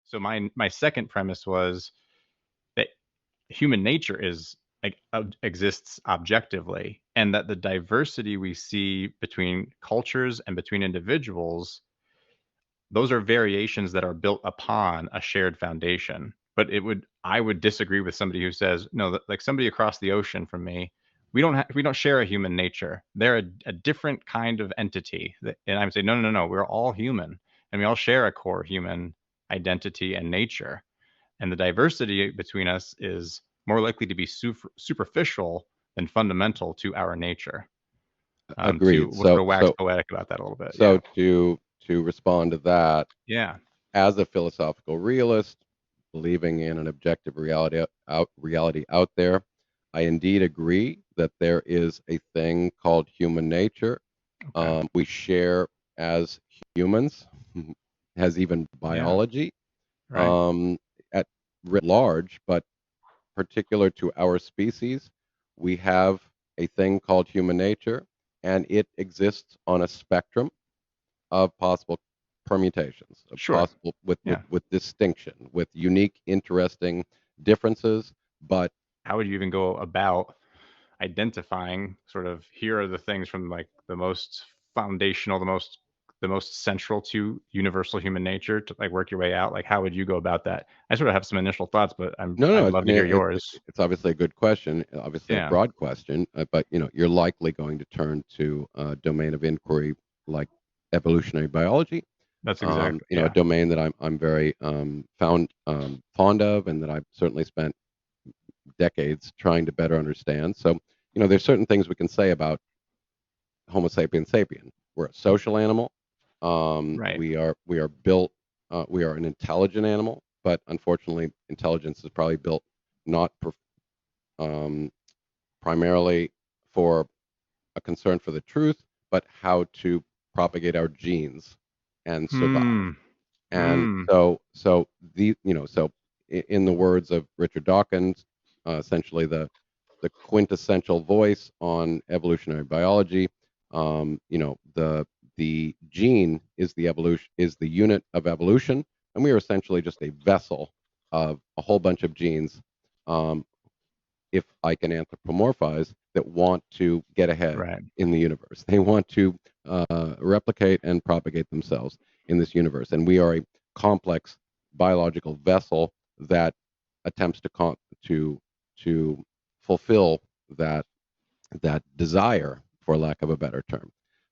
So my second premise was that human nature is like exists objectively, and that the diversity we see between cultures and between individuals, those are variations that are built upon a shared foundation. But I would disagree with somebody who says, no, like somebody across the ocean from me, we don't share a human nature. They're a different kind of entity. And I would say, no, no, no, no, we're all human, and we all share a core human identity and nature. And the diversity between us is more likely to be superficial than fundamental to our nature. Agreed. We'll sort of wax poetic about that a little bit. So Yeah. to respond to that, Yeah. as a philosophical realist, believing in an objective reality out there, I indeed agree that there is a thing called human nature. Okay. We share as humans, has even Yeah. biology Right. um, at writ large, but particular to our species, we have a thing called human nature, and it exists on a spectrum of possible permutations, of Sure. possible with, Yeah. distinction, with unique, interesting differences. But How would you even go about identifying sort of here are the things from like the most foundational, the most central to universal human nature to like work your way out? Like how would you go about that? I sort of have some initial thoughts, but no, I'd no, love I to mean hear yours. it's obviously a good question, obviously a Yeah. broad question, but you're likely going to turn to a domain of inquiry like evolutionary biology. That's exactly. A Yeah. domain that I'm very fond of, and that I've certainly spent decades trying to better understand. So, there's certain things we can say about Homo sapiens sapien. We're a social animal. Right. We are built. We are an intelligent animal, but unfortunately, intelligence is probably built not um, primarily for a concern for the truth, but how to propagate our genes and survive. Hmm. And Hmm. in the words of Richard Dawkins, essentially the quintessential voice on evolutionary biology, the gene is the unit of evolution, and we are essentially just a vessel of a whole bunch of genes, um, if I can anthropomorphize, that want to get ahead Right. in the universe. They want to replicate and propagate themselves in this universe. And we are a complex biological vessel that attempts to to fulfill that desire, for lack of a better term.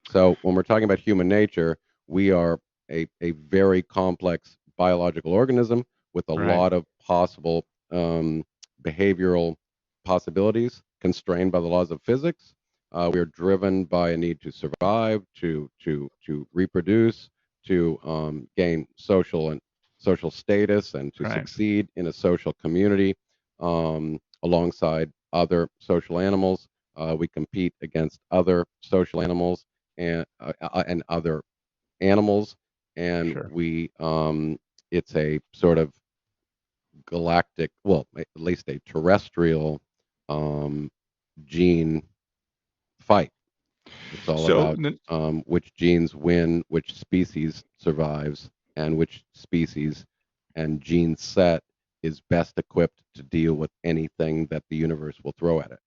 So when we're talking about human nature, we are a very complex biological organism with a Right. lot of possible behavioral possibilities constrained by the laws of physics. We are driven by a need to survive, to reproduce, to gain social status, and to Right. succeed in a social community alongside other social animals. We compete against other social animals and other animals, and Sure. we it's a sort of galactic, well, at least a terrestrial um, gene fight. It's all So about which genes win, which species survives, and which species and gene set is best equipped to deal with anything that the universe will throw at it.